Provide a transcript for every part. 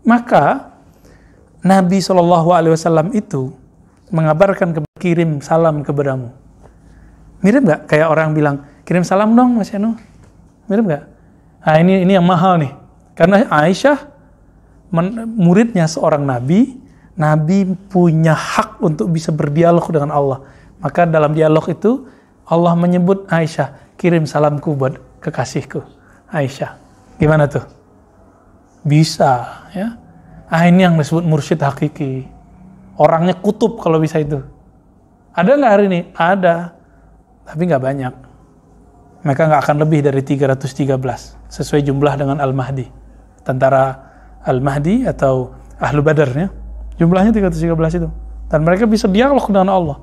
Maka Nabi SAW itu mengabarkan kirim salam kepadamu. Mirip nggak kayak orang bilang, kirim salam dong Mas Yanu? Mirip nggak? Nah ini yang mahal nih. Karena Aisyah, muridnya seorang Nabi, Nabi punya hak untuk bisa berdialog dengan Allah. Maka dalam dialog itu, Allah menyebut Aisyah, kirim salamku buat kekasihku, Aisyah. Gimana tuh? Bisa, ya. Ini yang disebut mursyid hakiki. Orangnya kutub kalau bisa itu. Ada nggak hari ini? Ada. Tapi nggak banyak. Mereka nggak akan lebih dari 313 sesuai jumlah dengan Al-Mahdi, tentara Al-Mahdi atau Ahlu Badar ya. Jumlahnya 313 itu. Dan mereka bisa dialog dengan Allah.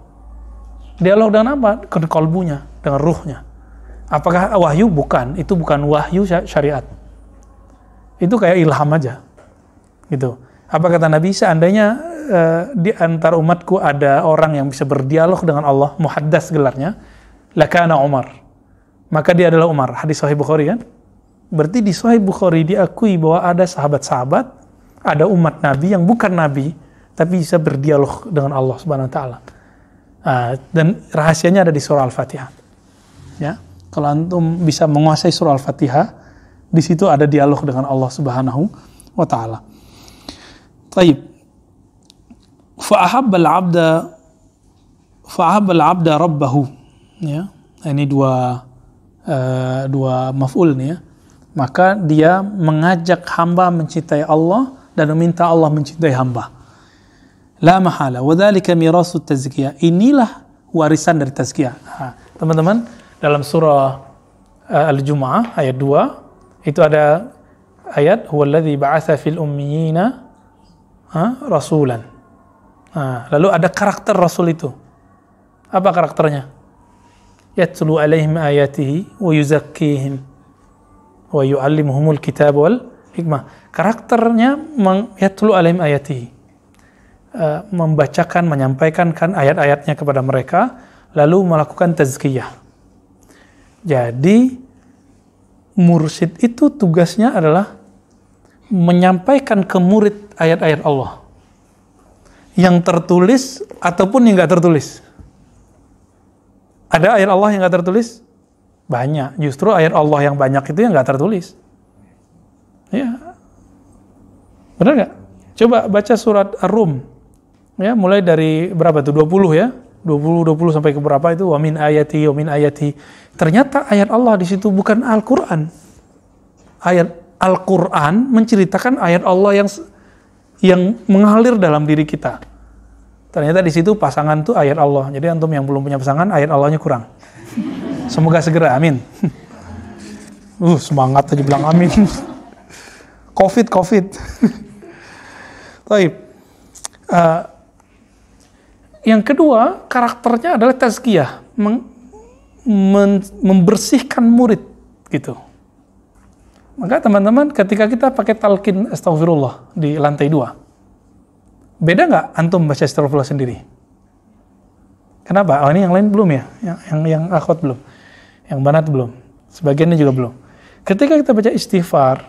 Dialog dengan apa? Dengan kolbunya, dengan ruhnya. Apakah wahyu? Bukan. Itu bukan wahyu syariat. Itu kayak ilham aja. Gitu. Apa kata Nabi? Seandainya di antara umatku ada orang yang bisa berdialog dengan Allah, muhaddas gelarnya, lakana Umar. Maka dia adalah Umar. Hadis Sahih Bukhari kan? Berarti di Sahih Bukhari diakui bahwa ada sahabat-sahabat, ada umat Nabi yang bukan Nabi, tapi bisa berdialog dengan Allah Subhanahu Wa Taala. Dan rahasianya ada di surah Al-Fatihah. Ya, kalau antum bisa menguasai surah Al-Fatihah, di situ ada dialog dengan Allah Subhanahu Wa Taala. Taib. Fa'ahabbal abda rabbahu. Ya, ini dua maf'ul nih ya. Maka dia mengajak hamba mencintai Allah dan meminta Allah mencintai hamba. La mahala, wadzalika mirasut tazkiyah. Inilah warisan dari tazkiyah. Teman-teman, dalam surah Al-Jumu'ah ayat 2 itu ada ayat huwallazi ba'atsa fil ummiyina rasulan. Lalu ada karakter rasul itu. Apa karakternya? Yatlu alaihim ayatihi wa yuzakkihim wa yu'allimuhumul kitab wal hikmah. Karakternya yatlu alaihim ayatihi, membacakan, menyampaikan kan ayat-ayatnya kepada mereka, lalu melakukan tazkiyah. Jadi mursyid itu tugasnya adalah menyampaikan ke murid ayat-ayat Allah yang tertulis ataupun yang nggak tertulis. Ada ayat Allah yang nggak tertulis? Banyak. Justru ayat Allah yang banyak itu yang nggak tertulis. Ya, benar nggak? Coba baca surat Ar-Rum. Ya, mulai dari berapa tuh? 20 ya? 20 sampai ke berapa itu? Wa min ayati, wa min ayati. Ternyata ayat Allah di situ bukan Al-Quran. Ayat Al-Quran menceritakan ayat Allah yang mengalir dalam diri kita. Ternyata di situ pasangan tuh ayat Allah. Jadi antum yang belum punya pasangan, ayat Allahnya kurang. Semoga segera, amin. Semangat aja bilang amin. Covid. Baik. Yang kedua, karakternya adalah tazkiyah, membersihkan murid, gitu. Maka teman-teman, ketika kita pakai talqin astagfirullah di lantai 2, beda nggak antum baca astagfirullah sendiri? Kenapa? Ini yang lain belum ya? Yang akhwat belum? Yang banat belum? Sebagiannya juga belum. Ketika kita baca istighfar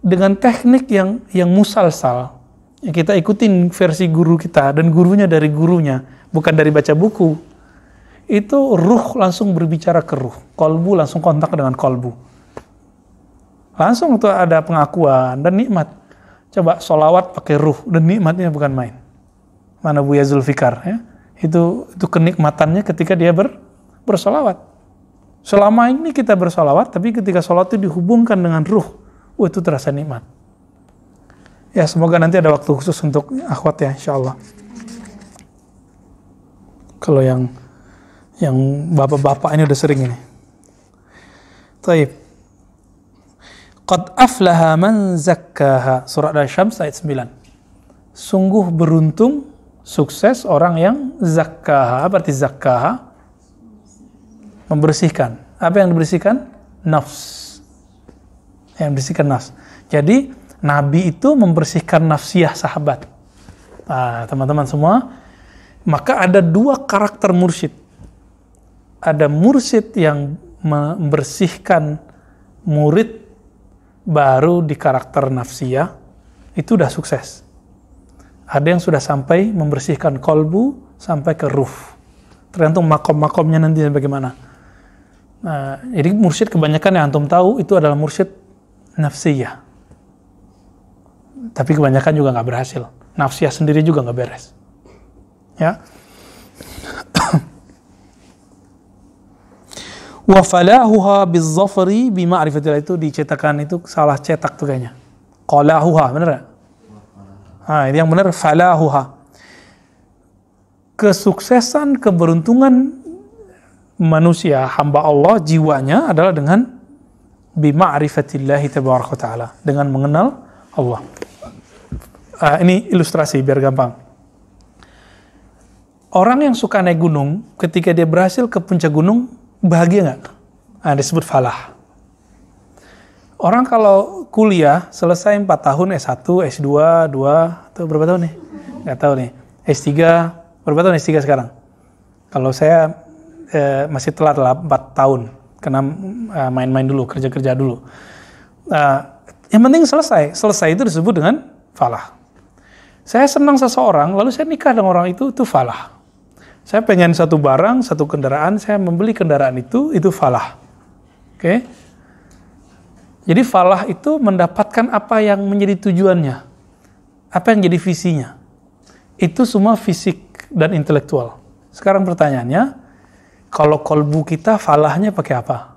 dengan teknik yang musalsal, yang kita ikutin versi guru kita dan gurunya dari gurunya, bukan dari baca buku, itu ruh langsung berbicara ke ruh, kolbu langsung kontak dengan kolbu. Langsung tuh ada pengakuan dan nikmat. Coba sholawat pakai ruh dan nikmatnya bukan main. Mana Buya Zulfikar ya? Itu kenikmatannya ketika dia bersolawat. Selama ini kita bersolawat, tapi ketika sholat itu dihubungkan dengan ruh, itu terasa nikmat. Ya, semoga nanti ada waktu khusus untuk akhwat ya, insyaallah. Kalau yang bapak-bapak ini udah sering ini. Taib. Qad aflaha man zakkaha. Surah Al-Syams ayat 9. Sungguh beruntung, sukses orang yang zakkaha. Apa arti zakkaha? Membersihkan. Apa yang dibersihkan? Nafs. Yang membersihkan nafs. Jadi Nabi itu membersihkan nafsiyah sahabat. Teman-teman semua, maka ada dua karakter mursyid. Ada mursyid yang membersihkan murid baru di karakter nafsiyah, itu udah sukses. Ada yang sudah sampai membersihkan kolbu sampai ke ruh. Tergantung makom-makomnya nanti bagaimana. Nah, jadi mursyid kebanyakan yang antum tahu itu adalah mursyid nafsiyah. Tapi kebanyakan juga nggak berhasil. Nafsiyah sendiri juga nggak beres. Ya. Wa falahuha bizzafari bima'rifatillah, itu dicetakan, itu salah cetak tuh kayaknya. Qalahuha, bener gak? Nah, ini yang benar, falahuha. Kesuksesan, keberuntungan manusia, hamba Allah, jiwanya adalah dengan bima'rifatillahi tabaraka wa ta'ala, dengan mengenal Allah. Ini ilustrasi biar gampang. Orang yang suka naik gunung, ketika dia berhasil ke puncak gunung, bahagia nggak? Nah, disebut falah. Orang kalau kuliah selesai 4 tahun, S1, S2, 2, atau berapa tahun nih? Nggak tahu nih. S3, berapa tahun S3 sekarang? Kalau saya masih telat lah, 4 tahun. Karena main-main dulu, kerja-kerja dulu. Yang penting selesai. Selesai itu disebut dengan falah. Saya senang seseorang, lalu saya nikah dengan orang itu falah. Saya pengen satu barang, satu kendaraan, saya membeli kendaraan itu falah. Oke? Jadi falah itu mendapatkan apa yang menjadi tujuannya. Apa yang jadi visinya. Itu semua fisik dan intelektual. Sekarang pertanyaannya, kalau kolbu kita falahnya pakai apa?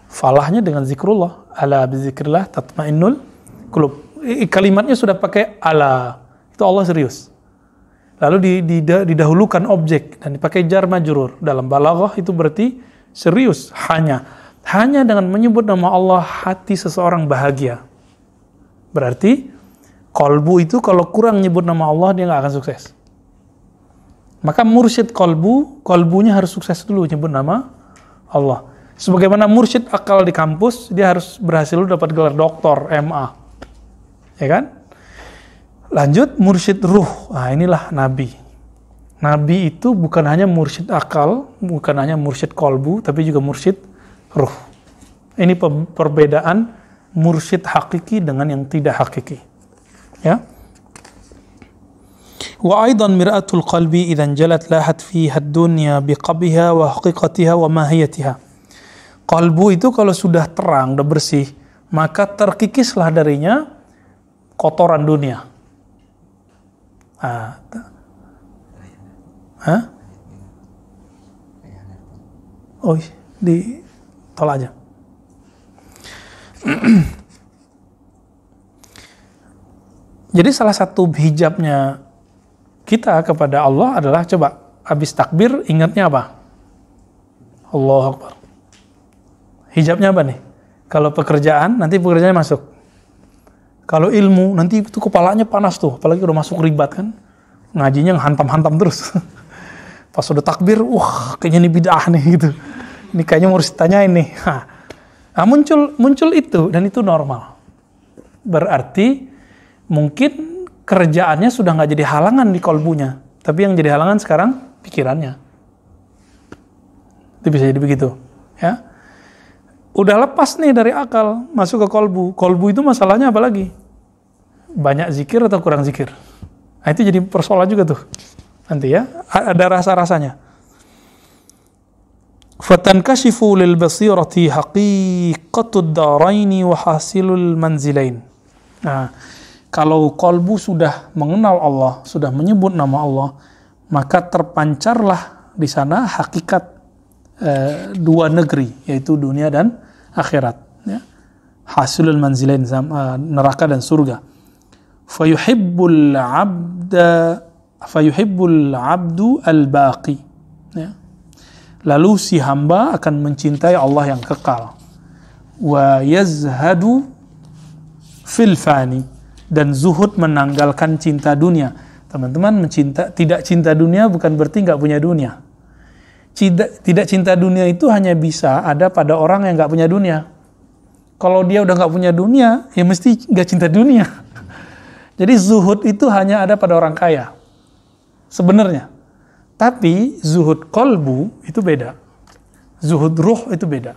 Falahnya dengan zikrullah. Ala bizikrillah tatmainnul qulub. Kalimatnya sudah pakai ala. Itu Allah serius. Lalu didahulukan objek dan dipakai jar majrur. Dalam balaghah itu berarti serius. Hanya dengan menyebut nama Allah hati seseorang bahagia. Berarti kolbu itu kalau kurang nyebut nama Allah dia nggak akan sukses. Maka mursyid kolbunya harus sukses dulu nyebut nama Allah. Sebagaimana mursyid akal di kampus, dia harus berhasil dulu dapat gelar doktor, MA. Ya kan? Lanjut, mursyid ruh. Nah, inilah Nabi. Nabi itu bukan hanya mursyid akal, bukan hanya mursyid kolbu, tapi juga mursyid ruh. Ini perbedaan mursyid hakiki dengan yang tidak hakiki. Ya. Wa aidan mir'atul qalbi idzan jalat lahat fiha ad-dunya biqabiha wa haqiqatiha wa mahiyatiha. Kalbu itu kalau sudah terang, sudah bersih, maka terkikislah darinya kotoran dunia. Oh, tol aja. Jadi salah satu hijabnya kita kepada Allah adalah, coba habis takbir ingatnya apa? Allahu Akbar. Hijabnya apa nih? Kalau pekerjaan, nanti pekerjaannya masuk. Kalau ilmu, nanti itu kepalanya panas tuh. Apalagi udah masuk ribat kan. Ngajinya hantam-hantam terus. Pas udah takbir, wah kayaknya ini bid'ah nih gitu. Ini kayaknya harus ditanyain nih. Nah, muncul itu, dan itu normal. Berarti mungkin kerjaannya sudah nggak jadi halangan di kolbunya. Tapi yang jadi halangan sekarang pikirannya. Itu bisa jadi begitu. Ya. Udah lepas nih dari akal, masuk ke kolbu. Kolbu itu masalahnya apa lagi? Banyak zikir atau kurang zikir? Nah, itu jadi persoalan juga tuh. Nanti ya, ada rasa-rasanya. Fatankashifu lil basirati haqiqatud daraini wa hasilul manzilain. Nah, kalau kolbu sudah mengenal Allah, sudah menyebut nama Allah, maka terpancarlah di sana hakikat dua negeri, yaitu dunia dan akhirat. Ya. Hasilul manzilain, neraka dan surga. Fayuhibbul abdu al-baqi. Ya. Lalu si hamba akan mencintai Allah yang kekal. Wa yazhadu fil fani, dan zuhud menanggalkan cinta dunia. Teman-teman, tidak cinta dunia bukan berarti nggak punya dunia. Tidak cinta dunia itu hanya bisa ada pada orang yang nggak punya dunia. Kalau dia udah nggak punya dunia, ya mesti nggak cinta dunia. Jadi zuhud itu hanya ada pada orang kaya. Sebenarnya. Tapi zuhud kolbu itu beda. Zuhud ruh itu beda.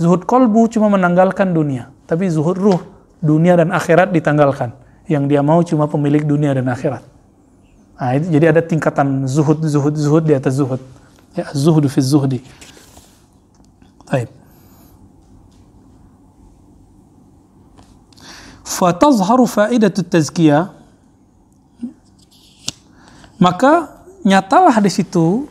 Zuhud kolbu cuma menanggalkan dunia. Tapi zuhud ruh dunia dan akhirat ditanggalkan. Yang dia mau cuma pemilik dunia dan akhirat. Nah, itu, jadi ada tingkatan zuhud di atas zuhud. Ya, zuhud fi zuhdi. Baik. Fatazharu faidatut tazkiyah. Maka nyatalah di situ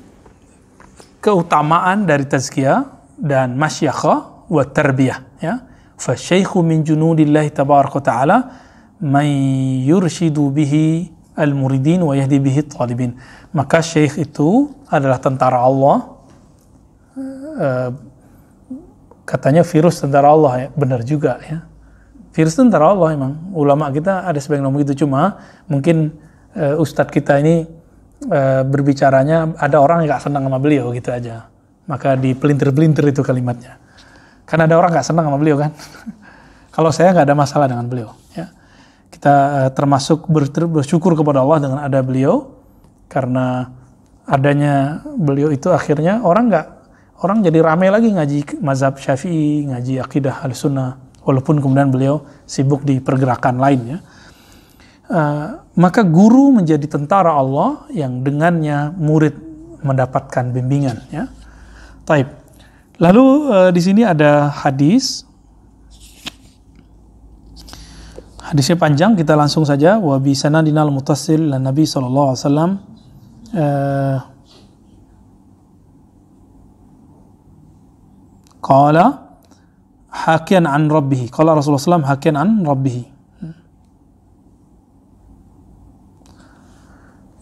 keutamaan dari tazkiyah dan masyakhah wa tarbiyah, ya. Fa syaikhu min junudillahi tabaraka ta'ala man yurshidu bihi al-muridin wa yahdi bihi talibin. Maka syekh itu adalah tentara Allah. Katanya virus tentara Allah, ya. Benar juga, ya. Virus tentara Allah emang. Ulama kita ada sebagian ngomong gitu, cuma mungkin ustadz kita ini berbicaranya ada orang yang gak senang sama beliau gitu aja. Maka dipelintir-pelintir itu kalimatnya. Karena ada orang gak senang sama beliau kan. Kalau saya gak ada masalah dengan beliau, ya. Kita termasuk bersyukur kepada Allah dengan ada beliau, karena adanya beliau itu akhirnya orang jadi ramai lagi ngaji mazhab Syafi'i, ngaji akidah Ahlussunnah, walaupun kemudian beliau sibuk di pergerakan lainnya. Maka guru menjadi tentara Allah yang dengannya murid mendapatkan bimbingan, ya. Taib. Lalu di sini ada hadis. Hadisnya panjang, kita langsung saja. Wa bi sanadinal muttasil lan Nabi sallallahu alaihi wasallam. Qala hakian an rabbih. Qala Rasulullah sallallahu alaihi wasallam hakian an rabbih.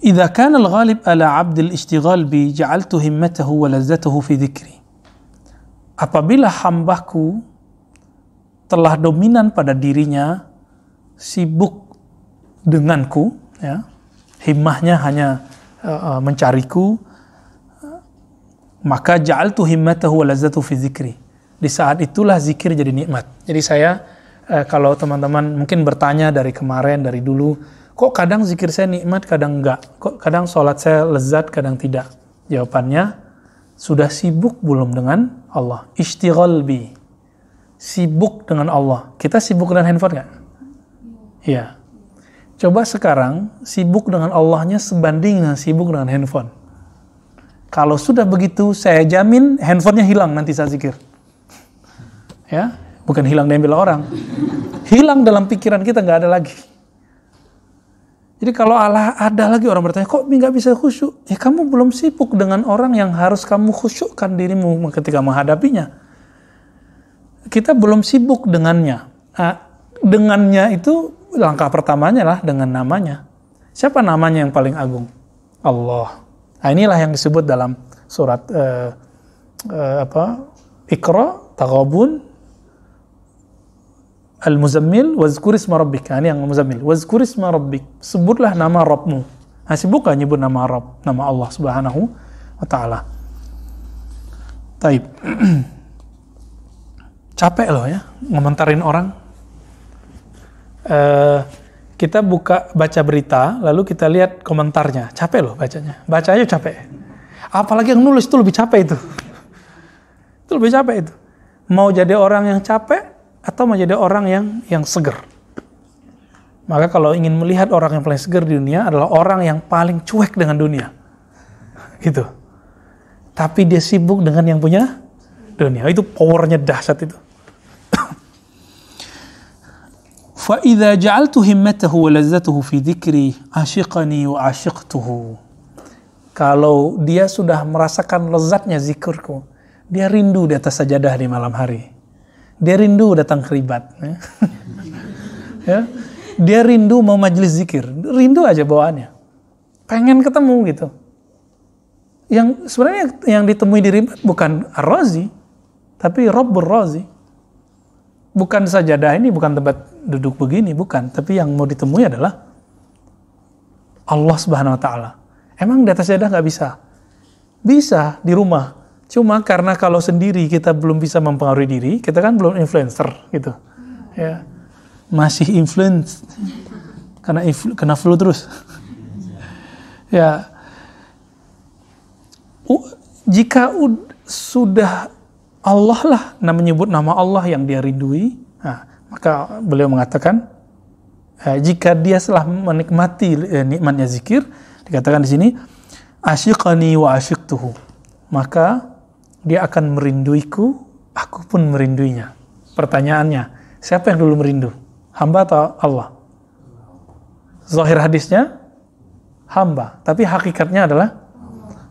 Idza kana al-ghalib ala 'abd al-ishtighal bi ja'altu himmatahu wa lazzatahu fi dhikri. Apabila hambaku telah dominan pada dirinya, sibuk denganku, ya, himmahnya hanya mencariku, maka ja'altu himmatahu wa lazzatahu fi dhikri. Di saat itulah zikir jadi nikmat. Jadi saya kalau teman-teman mungkin bertanya dari kemarin, dari dulu, kok kadang zikir saya nikmat, kadang enggak? Kok kadang sholat saya lezat, kadang tidak? Jawabannya, sudah sibuk belum dengan Allah? Ishtighal bi. Sibuk dengan Allah. Kita sibuk dengan handphone enggak? Iya. Coba sekarang, sibuk dengan Allahnya sebanding dengan sibuk dengan handphone. Kalau sudah begitu, saya jamin handphonenya hilang nanti saat zikir. Ya, bukan hilang diambil orang. Hilang dalam pikiran kita, nggak ada lagi. Jadi kalau ada lagi orang bertanya, kok nggak bisa khusyuk? Ya kamu belum sibuk dengan orang yang harus kamu khusyukkan dirimu ketika menghadapinya. Kita belum sibuk dengannya. Dengannya itu langkah pertamanya lah dengan namanya. Siapa namanya yang paling agung? Allah. Nah, inilah yang disebut dalam surat Iqra, Taghabun, Al-Muzammil, wazkur isma rabbik. Ini yang Muzammil. Wazkur isma rabbik. Sebutlah nama Rabbmu. Nah, sibuk gak nyebut nama Rabb, nama Allah Subhanahu wa ta'ala. Taib. Capek loh ya ngomentarin orang. Kita baca berita, lalu kita lihat komentarnya. Capek loh bacanya. Baca aja capek. Apalagi yang nulis itu lebih capek itu. Itu lebih capek itu. Mau jadi orang yang capek atau mau jadi orang yang seger. Maka kalau ingin melihat orang yang paling seger di dunia adalah orang yang paling cuek dengan dunia. Gitu. Tapi dia sibuk dengan yang punya dunia. Itu powernya dahsyat itu. Fa idza ja'altu himmatahu wa lazzatahu fi dzikri ashiqani wa ashiqtuhu. Kalau dia sudah merasakan lezatnya zikirku, dia rindu di atas sajadah di malam hari. Dia rindu datang ke ribat. Ya. Dia rindu mau majelis zikir. Rindu aja bawaannya. Pengen ketemu gitu. Yang sebenarnya yang ditemui di ribat bukan Ar-Razi, tapi Rabbur Razi. Bukan sajadah ini, bukan tempat duduk begini, bukan. Tapi yang mau ditemui adalah Allah Subhanahu wa ta'ala. Emang di atas sajadah nggak bisa? Bisa di rumah. Cuma karena kalau sendiri kita belum bisa mempengaruhi diri, kita kan belum influencer gitu. Ya. Masih influence. Kena flu terus. Ya. Jika sudah Allah lah menyebut nama Allah yang dia rindui, nah, Maka beliau mengatakan, jika dia telah menikmati nikmatnya zikir, dikatakan di sini, asyiqani wa asyiqtuhu, maka dia akan merinduiku, aku pun merinduinya. Pertanyaannya, siapa yang dulu merindu? Hamba atau Allah? Zahir hadisnya hamba, tapi hakikatnya adalah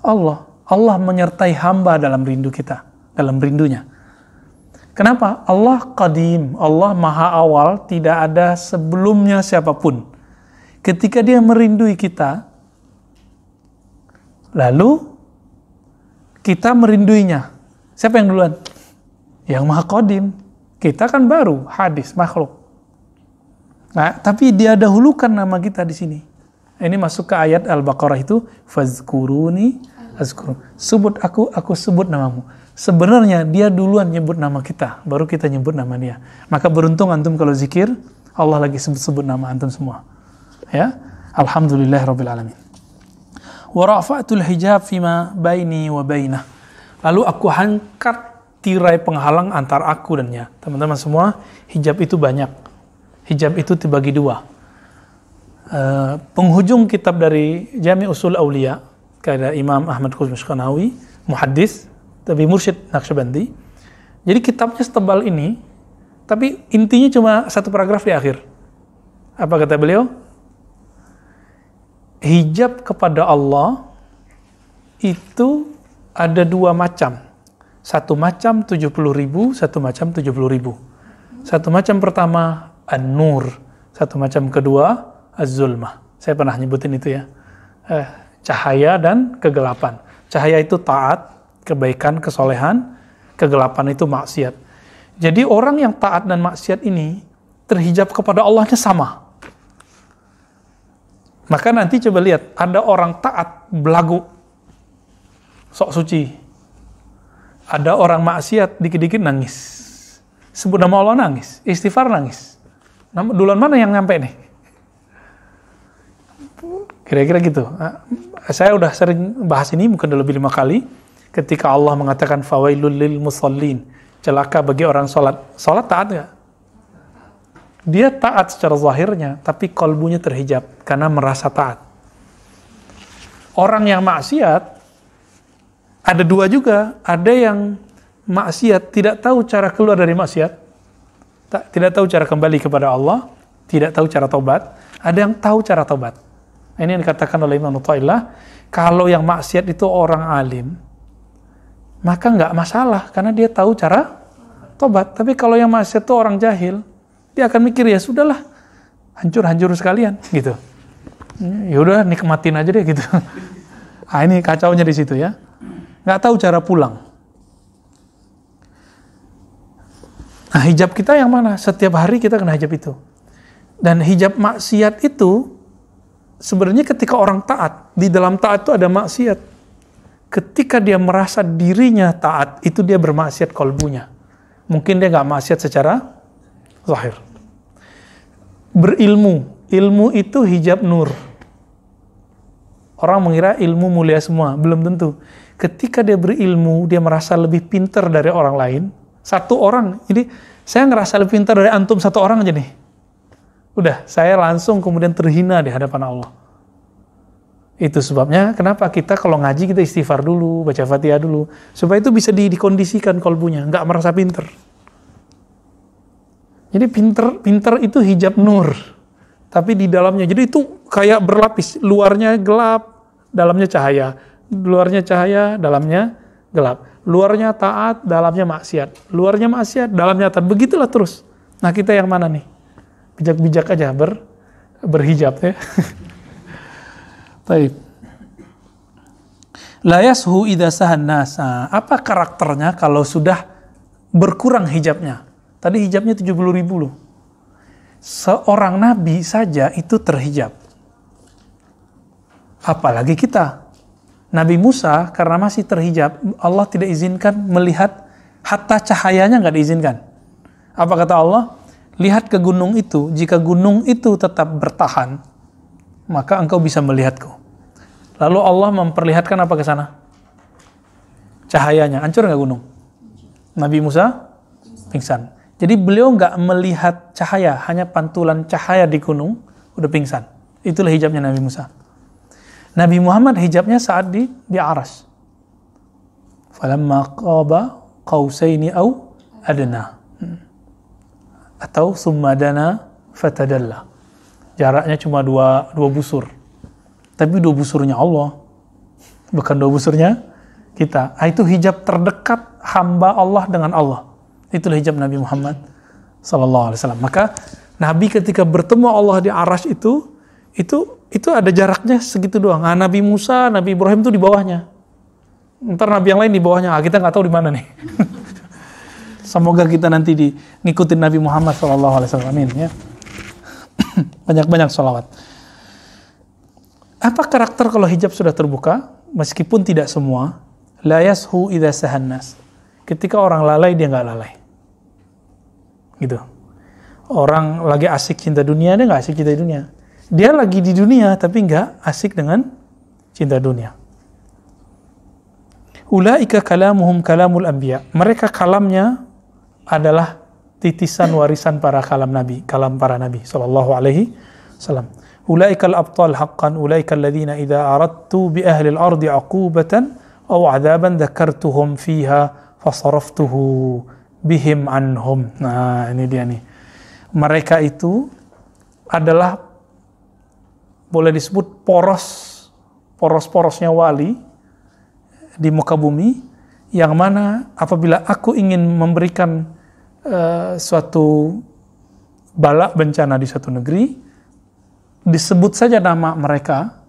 Allah. Allah menyertai hamba dalam rindu kita, dalam rindunya. Kenapa? Allah qadim, Allah maha awal, tidak ada sebelumnya siapapun. Ketika dia merindui kita, lalu kita merinduinya. Siapa yang duluan? Yang maha qadim. Kita kan baru, hadis, makhluk. Nah, tapi dia dahulukan nama kita di sini. Ini masuk ke ayat Al-Baqarah itu, fazkuruni azkur. Sebut aku sebut namamu. Sebenarnya dia duluan nyebut nama kita, baru kita nyebut nama dia. Maka beruntung antum kalau zikir, Allah lagi sebut-sebut nama antum semua. Ya, alhamdulillahirabbil alamin. Wa rafa'tul hijab fima baini wa bainah. Lalu aku angkat tirai penghalang antar aku dan dia. Teman-teman semua, hijab itu banyak. Hijab itu dibagi dua. Penghujung kitab dari Jami' Usul Aulia, kata Imam Ahmad Khuzmushkanawi, muhaddis, tapi mursyid Naqsyabandi. Jadi kitabnya setebal ini, tapi intinya cuma satu paragraf di akhir. Apa kata beliau? Hijab kepada Allah itu ada dua macam. Satu macam 70.000, satu macam 70.000. Satu macam pertama an-nur, satu macam kedua az-zulmah. Saya pernah nyebutin itu ya. Cahaya dan kegelapan. Cahaya itu taat, kebaikan, kesolehan. Kegelapan itu maksiat. Jadi orang yang taat dan maksiat ini terhijab kepada Allahnya sama. Maka nanti coba lihat, ada orang taat belagu, sok suci. Ada orang maksiat dikit-dikit nangis. Sebut nama Allah nangis, istighfar nangis. Duluan mana yang nyampe nih? Kira-kira gitu. Saya udah sering bahas ini, mungkin lebih 5 kali. Ketika Allah mengatakan fawailul lil musallin, celaka bagi orang sholat. Sholat taat nggak? Dia taat secara zahirnya, tapi kalbunya terhijab karena merasa taat. Orang yang maksiat ada dua juga. Ada yang maksiat tidak tahu cara keluar dari maksiat, tidak tahu cara kembali kepada Allah, tidak tahu cara taubat. Ada yang tahu cara taubat. Ini yang dikatakan oleh Imam Athaillah, kalau yang maksiat itu orang alim, maka nggak masalah karena dia tahu cara tobat. Tapi kalau yang maksiat itu orang jahil, dia akan mikir ya sudahlah, hancur sekalian gitu. Ya udah nikmatin aja deh gitu. Ah ini kacaunya di situ ya. Nggak tahu cara pulang. Nah hijab kita yang mana? Setiap hari kita kena hijab itu. Dan hijab maksiat itu sebenarnya ketika orang taat, di dalam taat itu ada maksiat. Ketika dia merasa dirinya taat, itu dia bermaksiat kalbunya. Mungkin dia nggak maksiat secara zahir. Berilmu, ilmu itu hijab nur. Orang mengira ilmu mulia semua, belum tentu. Ketika dia berilmu, dia merasa lebih pintar dari orang lain. Satu orang, jadi saya ngerasa lebih pintar dari antum satu orang aja nih. Udah, saya langsung kemudian terhina di hadapan Allah. Itu sebabnya kenapa kita kalau ngaji kita istighfar dulu, baca Fatihah dulu, supaya itu bisa dikondisikan kalbunya, nggak merasa pintar. Jadi pintar itu hijab nur, tapi di dalamnya, jadi itu kayak berlapis, luarnya gelap, dalamnya cahaya, luarnya cahaya, dalamnya gelap, luarnya taat, dalamnya maksiat, luarnya maksiat, dalamnya taat, begitulah terus. Nah kita yang mana nih? Bijak-bijak aja berhijab ya. Baik. La yashu idza sahan nasa. Apa karakternya kalau sudah berkurang hijabnya? Tadi hijabnya 70.000 loh. Seorang nabi saja itu terhijab. Apalagi kita. Nabi Musa karena masih terhijab, Allah tidak izinkan melihat, hatta cahayanya nggak diizinkan. Apa kata Allah? Lihat ke gunung itu, jika gunung itu tetap bertahan, maka engkau bisa melihatku. Lalu Allah memperlihatkan apa ke sana? Cahayanya. Hancur nggak gunung? Nabi Musa pingsan. Jadi beliau nggak melihat cahaya, hanya pantulan cahaya di gunung, udah pingsan. Itulah hijabnya Nabi Musa. Nabi Muhammad hijabnya saat di Aras. Falamma qaba qausaini au adna. Atau summa dana fatadalla. Jaraknya cuma dua busur. Tapi dua busurnya Allah. Bukan dua busurnya kita. Itu hijab terdekat hamba Allah dengan Allah. Itulah hijab Nabi Muhammad sallallahu alaihi wasallam. Maka Nabi ketika bertemu Allah di Arsy itu ada jaraknya segitu doang. Nah, Nabi Musa, Nabi Ibrahim itu di bawahnya. Ntar Nabi yang lain di bawahnya. Kita nggak tahu di mana nih. Semoga kita nanti ngikutin Nabi Muhammad sallallahu alaihi wasallam. Amin ya. Banyak-banyak sholawat. Apa karakter kalau hijab sudah terbuka? Meskipun tidak semua. La yashu idza sahannas. Ketika orang lalai, dia nggak lalai. Gitu. Orang lagi asik cinta dunia, dia nggak asik cinta dunia. Dia lagi di dunia, tapi nggak asik dengan cinta dunia. Ulaika kalamuhum kalamul anbiya. Mereka kalamnya adalah titisan warisan para kalam para nabi sallallahu alaihi wasallam. Ulaika al-abtal haqqan, ulaika alladhina idza aradtu bi ahli al-ardi 'uqubatan aw 'adzaban dzakartuhum fiha fasaraftuhu bihim anhum. Nah, ini dia nih. Mereka itu adalah boleh disebut poros-porosnya wali di muka bumi, yang mana apabila aku ingin memberikan suatu bala bencana di suatu negeri, disebut saja nama mereka,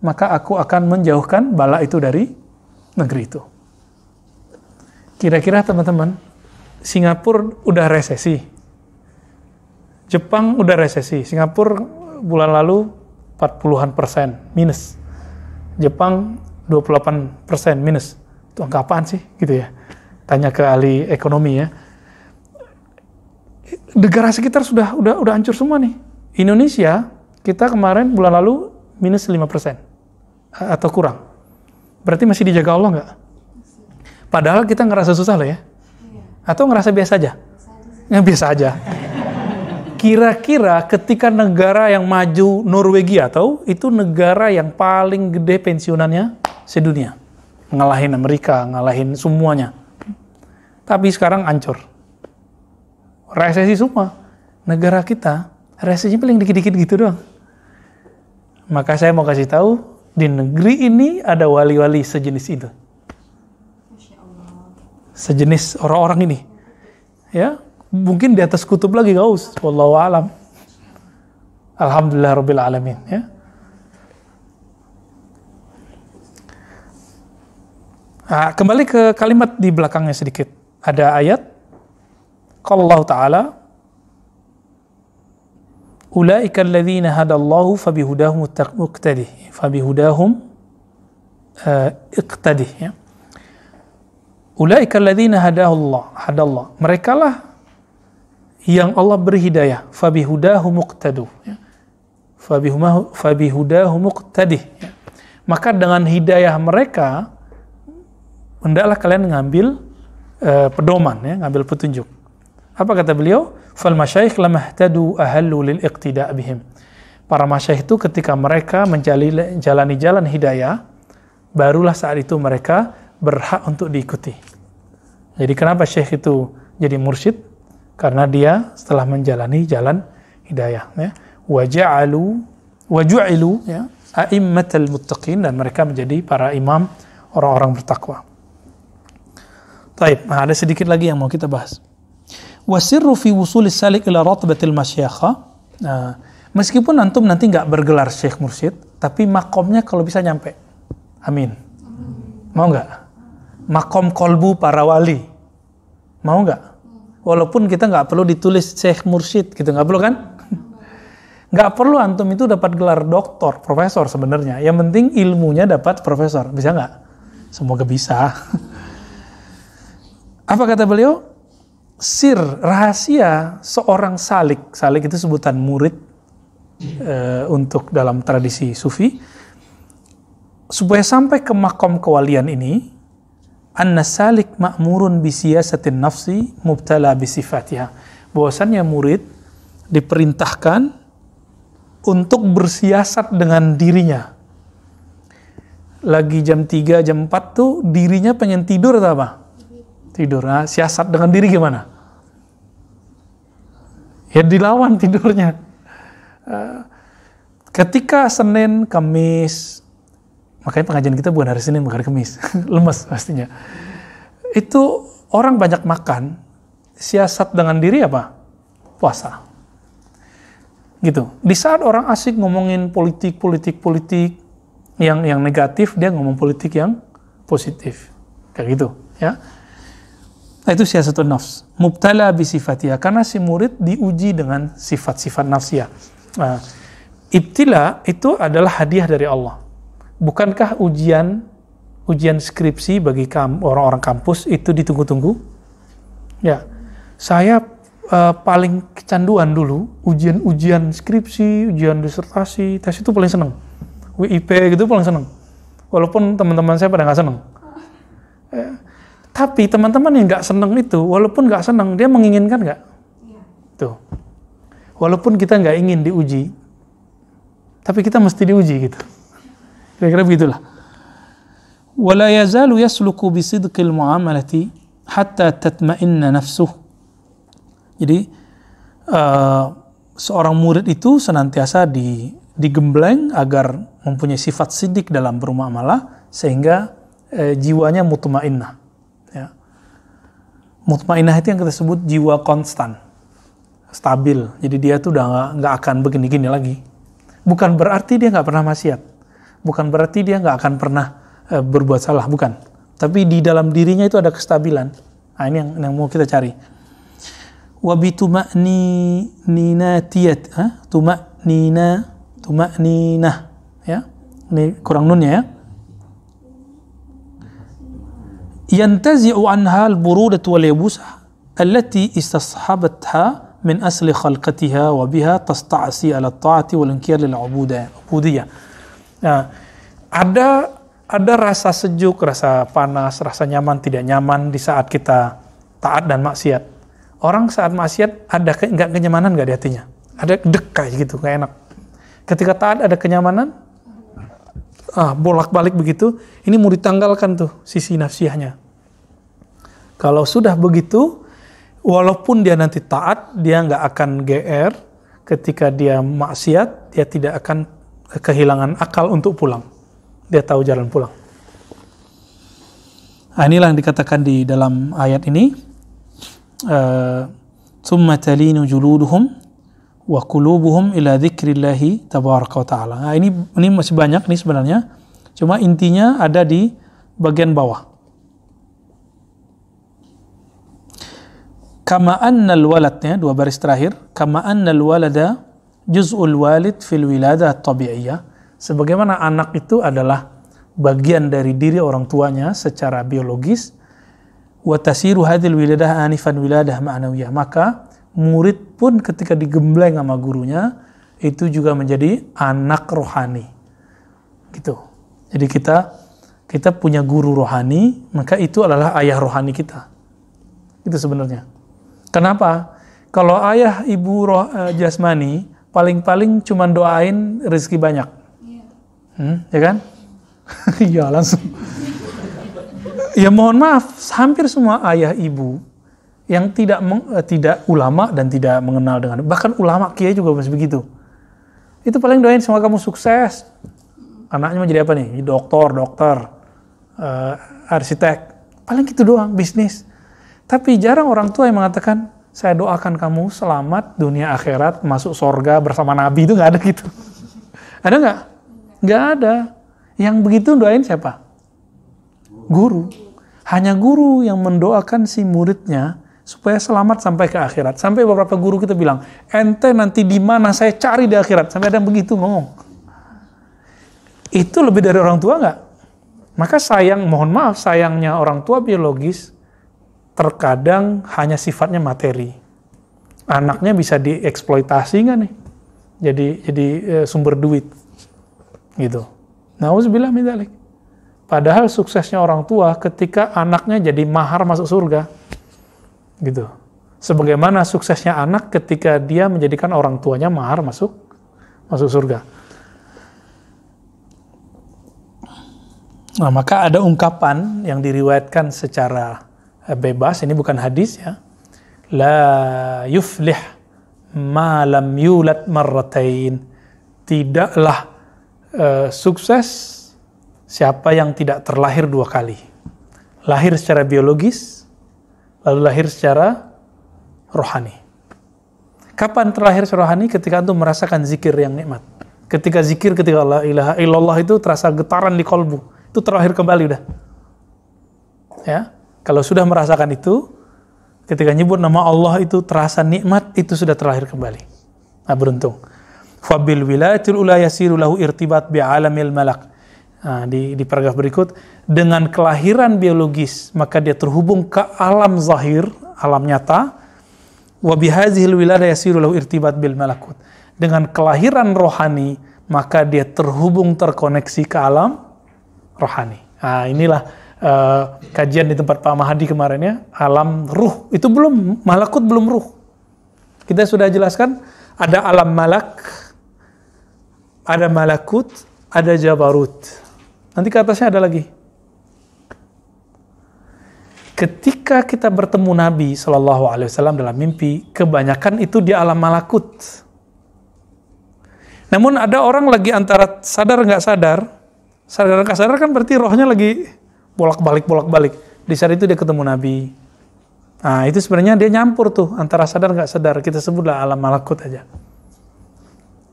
maka aku akan menjauhkan bala itu dari negeri itu. Kira-kira teman-teman, Singapura udah resesi, Jepang udah resesi, Singapura bulan lalu 40% minus, Jepang 28% minus. Itu angka apaan sih? Gitu ya. Tanya ke ahli ekonomi ya. Negara sekitar udah hancur semua nih. Indonesia, kita kemarin bulan lalu minus 5% atau kurang. Berarti masih dijaga Allah nggak? Padahal kita ngerasa susah loh ya. Atau ngerasa biasa aja? Yang biasa aja. Kira-kira ketika negara yang maju Norwegia, tahu itu negara yang paling gede pensiunannya sedunia, ngalahin Amerika, ngalahin semuanya. Tapi sekarang hancur, resesi semua. Negara kita resesinya paling dikit-dikit gitu doang. Maka saya mau kasih tahu, di negeri ini ada wali-wali sejenis itu, sejenis orang-orang ini, ya. Mungkin di atas kutub lagi gaus, wallahu alam. Alhamdulillah rabbil alamin ya. Nah, kembali ke kalimat di belakangnya sedikit. Ada ayat qala Allah Ta'ala ulaika alladzina hadallahu fabihudahum muqtadih fabihudahum iqtadih ya. Ulaika alladzina hadallah. Merekalah yang Allah beri hidayah, fabihudahu muqtadu ya. Fabihudahu muqtadih ya. Maka dengan hidayah mereka hendaklah kalian ngambil pedoman ya, ngambil petunjuk. Apa kata beliau? Fal masyayikh lamahtadu ahallu lil iqtida' bihim. Para masyayikh itu ketika mereka menjalani jalan hidayah, barulah saat itu mereka berhak untuk diikuti. Jadi kenapa syekh itu jadi mursyid? Karena dia setelah menjalani jalan hidayah ya. Waju'ilu ya, a'immatal muttaqin, dan mereka menjadi para imam orang-orang bertakwa. Taib, ada sedikit lagi yang mau kita bahas. Wasirru fi wusulis salik ila ratbatil masyayikha. Nah, meskipun antum nanti nggak bergelar syekh mursyid, tapi makomnya kalau bisa nyampe. Amin. Mau nggak? Makom kolbu para wali. Mau nggak? Walaupun kita nggak perlu ditulis syekh mursyid gitu, nggak perlu kan? Nggak perlu antum itu dapat gelar doktor, profesor sebenarnya. Yang penting ilmunya dapat profesor. Bisa nggak? Semoga bisa. Apa kata beliau? Sir, rahasia seorang salik. Salik itu sebutan murid untuk dalam tradisi sufi. Supaya sampai ke makom kewalian ini, anna salik ma'murun bi siyasatin nafsi mubtala bi sifatiha. bahwasannya murid diperintahkan untuk bersiasat dengan dirinya. Lagi jam 3, jam 4 tuh dirinya pengen tidur atau apa? Tidur. Nah, siasat dengan diri gimana? Ya dilawan tidurnya. Ketika Senin, Kamis, makanya pengajian kita bukan hari Senin, bukan hari Kamis. Lemes pastinya. Itu orang banyak makan, siasat dengan diri apa? Puasa. Gitu. Di saat orang asik ngomongin politik yang negatif, dia ngomong politik yang positif. Kayak gitu, ya. Nah, itu siasatun nafs. Mubtala bisifatiha, karena si murid diuji dengan sifat-sifat nafsiyah. Nah, ibtila itu adalah hadiah dari Allah. Bukankah ujian skripsi bagi orang-orang kampus itu ditunggu-tunggu? Ya, saya paling kecanduan dulu ujian skripsi, ujian disertasi, tes itu paling seneng. WIP gitu paling seneng. Walaupun teman-teman saya pada nggak seneng. Tapi teman-teman yang nggak seneng itu, walaupun nggak seneng, dia menginginkan nggak? Tuh. Walaupun kita nggak ingin diuji, tapi kita mesti diuji gitu. Kira-kira begitulah. Wala yazalu yasluku bisidqil muamalati hatta tatma'inna nafsuh. Jadi seorang murid itu senantiasa digembleng agar mempunyai sifat sidik dalam bermuamalah sehingga jiwanya mutmainnah. Ya. Mutmainnah itu yang kita sebut jiwa konstan, stabil. Jadi dia tuh udah nggak akan begini-gini lagi. Bukan berarti dia nggak pernah maksiat, bukan berarti dia nggak akan pernah berbuat salah, bukan. Tapi di dalam dirinya itu ada kestabilan. Nah, ini yang mau kita cari. Tuma'ninah, ya. Ini kurang nunnya ya. Yantazi'u anha al-burudatu wal yabusah allati istashabatha min asli khalqatiha wa biha tasta'si ala at-ta'ati wal inkar lil ubudiyyah. Nah, ada rasa sejuk, rasa panas, rasa nyaman, tidak nyaman di saat kita taat dan maksiat. Orang saat maksiat ada nggak kenyamanan nggak di hatinya? Ada dekai gitu, nggak enak. Ketika taat ada kenyamanan, bolak-balik begitu, ini mau ditanggalkan tuh sisi nafsiyahnya. Kalau sudah begitu, walaupun dia nanti taat, dia nggak akan GR. Ketika dia maksiat, dia tidak akan kehilangan akal untuk pulang. Dia tahu jalan pulang. Nah, inilah yang dikatakan di dalam ayat ini. Tsumma talinu juluduhum wa qulubuhum ila dzikrillahi tabaraka wa ta'ala. Nah, ini masih banyak nih sebenarnya. Cuma intinya ada di bagian bawah. Kama annal waladnya, dua baris terakhir, kama annal walada juz'ul walid fil wiladah at-tabi'iyyah. Sebagaimana anak itu adalah bagian dari diri orang tuanya secara biologis, wa tasiru hadhil wiladah anifan wiladah ma'nawiyah. Maka murid pun ketika digembleng sama gurunya itu juga menjadi anak rohani. Gitu. Jadi kita punya guru rohani, maka itu adalah ayah rohani kita. Itu sebenarnya. Kenapa? Kalau ayah ibu jasmani paling-paling cuma doain rezeki banyak. Ya kan? Iya langsung. Ya mohon maaf, hampir semua ayah ibu yang tidak ulama dan tidak mengenal dengan, bahkan ulama kiai juga masih begitu. Itu paling doain semoga kamu sukses. Anaknya mau jadi apa nih? Dokter, arsitek. Paling gitu doang, bisnis. Tapi jarang orang tua yang mengatakan, saya doakan kamu selamat dunia akhirat, masuk surga bersama Nabi. Itu nggak ada gitu. Ada nggak? Nggak ada. Yang begitu doain siapa? Guru. Hanya guru yang mendoakan si muridnya supaya selamat sampai ke akhirat. Sampai beberapa guru kita bilang, ente nanti di mana saya cari di akhirat. Sampai ada yang begitu ngomong. Itu lebih dari orang tua nggak? Maka mohon maaf, sayangnya orang tua biologis terkadang hanya sifatnya materi. Anaknya bisa dieksploitasi nggak nih? Jadi sumber duit, gitu. Nauzubillah min dzalik. Padahal suksesnya orang tua ketika anaknya jadi mahar masuk surga, gitu. Sebagaimana suksesnya anak ketika dia menjadikan orang tuanya mahar masuk surga. Nah, maka ada ungkapan yang diriwayatkan secara bebas, ini bukan hadis ya. La yuflih ma lam yulad marratain. Tidaklah sukses siapa yang tidak terlahir 2 kali. Lahir secara biologis, lalu lahir secara rohani. Kapan terlahir secara rohani? Ketika antum merasakan zikir yang nikmat. Ketika zikir, ketika la ilaha illallah itu terasa getaran di kolbu. Itu terlahir kembali udah. Ya, kalau sudah merasakan itu, ketika nyebut nama Allah itu terasa nikmat, itu sudah terlahir kembali. Nah, beruntung. Fabil wilayatil ula yasiru lahu irtibat bi'alamil malak. Nah, di paragraf berikut, dengan kelahiran biologis, maka dia terhubung ke alam zahir, alam nyata. Wa bihazihil wilayah yasiru lahu irtibat bil malakut. Dengan kelahiran rohani, maka dia terkoneksi ke alam rohani. Nah, inilah kajian di tempat Pak Mahadi kemarin ya, alam ruh. Itu belum, malakut belum ruh. Kita sudah jelaskan, ada alam malak, ada malakut, ada jabarut. Nanti ke atasnya ada lagi. Ketika kita bertemu Nabi SAW dalam mimpi, kebanyakan itu di alam malakut. Namun ada orang lagi antara sadar nggak sadar nggak sadar kan berarti rohnya lagi bolak-balik. Di saat itu dia ketemu Nabi. Nah, itu sebenarnya dia nyampur tuh antara sadar nggak sadar. Kita sebutlah alam malakut aja.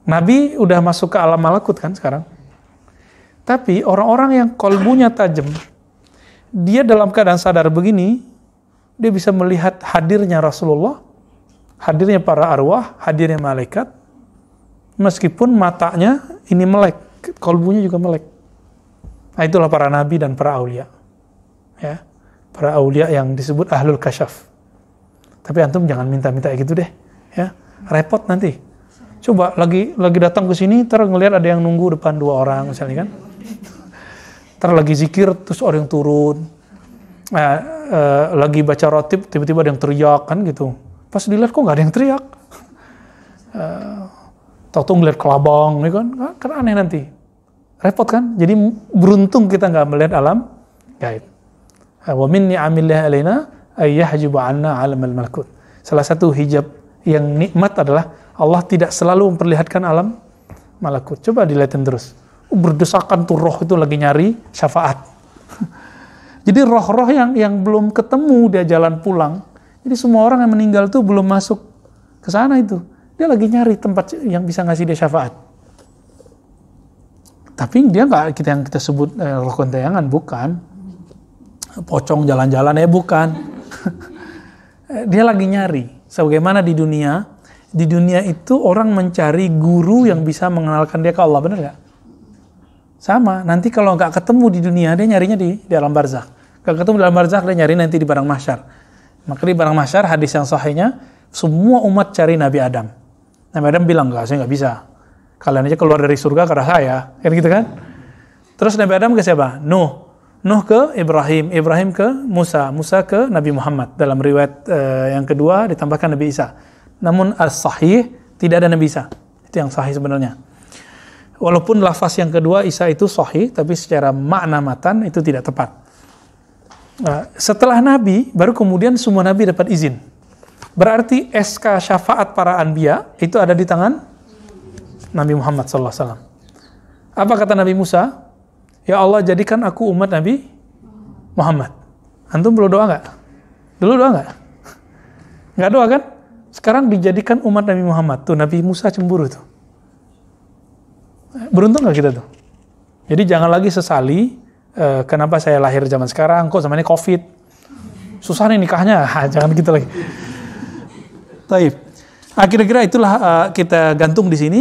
Nabi udah masuk ke alam malakut kan sekarang. Tapi orang-orang yang kolbunya tajam, dia dalam keadaan sadar begini, dia bisa melihat hadirnya Rasulullah, hadirnya para arwah, hadirnya malaikat, meskipun matanya ini melek, kolbunya juga melek. Nah, itulah para nabi dan para aulia. Ya, para aulia yang disebut ahlul kasyaf. Tapi antum jangan minta-minta gitu deh, ya. Repot nanti. Coba lagi datang ke sini, ntar ngelihat ada yang nunggu depan 2 orang misalnya kan. Ntar lagi zikir terus orang yang turun. Lagi baca rotib tiba-tiba ada yang teriak kan gitu. Pas dilihat kok nggak ada yang teriak. Tahu-tahu ngeliat kelabang, ya kan aneh nanti. Repot kan? Jadi beruntung kita nggak melihat alam gaib. Wa min ni'amillah alaina ay yahjibu 'anna 'alamal malakut. Salah satu hijab yang nikmat adalah Allah tidak selalu memperlihatkan alam malakut. Coba dilihatin terus. Berdesakan tuh roh itu lagi nyari syafaat. Jadi roh-roh yang belum ketemu dia jalan pulang. Jadi semua orang yang meninggal tuh belum masuk ke sana itu. Dia lagi nyari tempat yang bisa ngasih dia syafaat. Tapi dia nggak yang kita sebut roh gentayangan, bukan. Pocong jalan-jalan bukan. Dia lagi nyari. Sebagaimana di dunia itu orang mencari guru yang bisa mengenalkan dia ke Allah, benar nggak? Sama, nanti kalau nggak ketemu di dunia, dia nyarinya di alam barzakh. Kalau ketemu di alam barzakh, dia nyari nanti di padang mahsyar. Maka di padang mahsyar, hadis yang sahihnya, semua umat cari Nabi Adam. Nabi Adam bilang, nggak, saya nggak bisa. Kalian aja keluar dari surga karena saya, kan gitu kan? Terus Nabi Adam ke siapa? Nuh ke Ibrahim, Ibrahim ke Musa, Musa ke Nabi Muhammad. Dalam riwayat yang kedua ditambahkan Nabi Isa. Namun as-sahih tidak ada Nabi Isa. Itu yang sahih sebenarnya. Walaupun lafaz yang kedua Isa itu sahih, tapi secara makna matan itu tidak tepat. Setelah Nabi, baru kemudian semua Nabi dapat izin. Berarti SK syafaat para anbiya itu ada di tangan Nabi Muhammad SAW. Apa kata Nabi Musa? Ya Allah, jadikan aku umat Nabi Muhammad. Antum perlu doa nggak? Dulu doa nggak? Nggak doa kan? Sekarang dijadikan umat Nabi Muhammad. Tuh Nabi Musa cemburu tuh. Beruntung nggak kita tuh? Jadi jangan lagi sesali, kenapa saya lahir zaman sekarang, kok zamannya COVID. Susah nih nikahnya, jangan gitu lagi. Taib. Kira-kira itulah kita gantung di sini.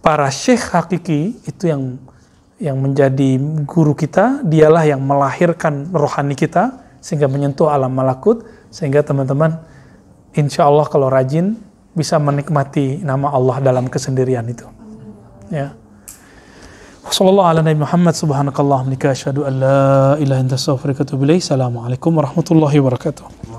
Para syekh hakiki itu yang menjadi guru kita, dialah yang melahirkan rohani kita sehingga menyentuh alam malakut, sehingga teman-teman insya Allah kalau rajin bisa menikmati nama Allah dalam kesendirian itu. Ya. Wassallallahu ala Nabi Muhammad subhanakallahumma asyhadu an la ilaha illa anta astaghfiruka wa atubu ilaik. Assalamualaikum warahmatullahi wabarakatuh.